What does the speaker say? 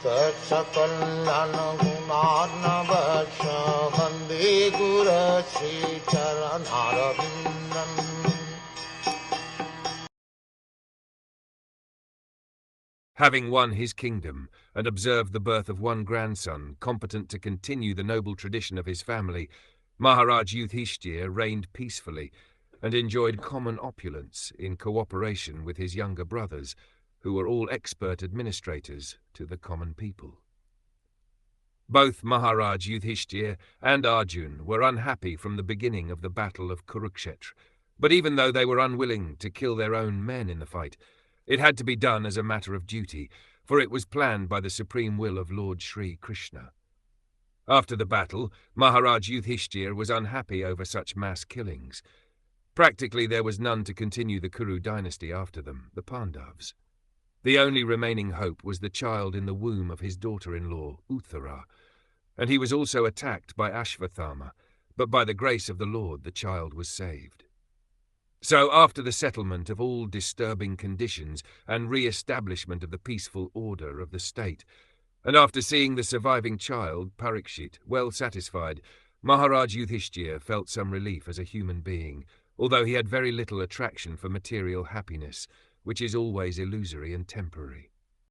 Sakal Gunarnavasha Vande Guru Sri Charanaravindan. Having won his kingdom and observed the birth of one grandson competent to continue the noble tradition of his family, Maharaj Yudhiṣṭhir reigned peacefully and enjoyed common opulence in cooperation with his younger brothers, who were all expert administrators to the common people. Both Maharaj Yudhiṣṭhir and Arjun were unhappy from the beginning of the battle of Kurukshetra, but even though they were unwilling to kill their own men in the fight, it had to be done as a matter of duty, for it was planned by the supreme will of Lord Sri Krishna. After the battle, Maharaj Yudhiṣṭhir was unhappy over such mass killings. Practically there was none to continue the Kuru dynasty after them, the Pandavas. The only remaining hope was the child in the womb of his daughter-in-law, Uttara, and he was also attacked by Ashvathama, but by the grace of the Lord the child was saved. So after the settlement of all disturbing conditions and re-establishment of the peaceful order of the state, and after seeing the surviving child, Parikshit, well satisfied, Maharaj Yudhiṣṭhir felt some relief as a human being, although he had very little attraction for material happiness, which is always illusory and temporary.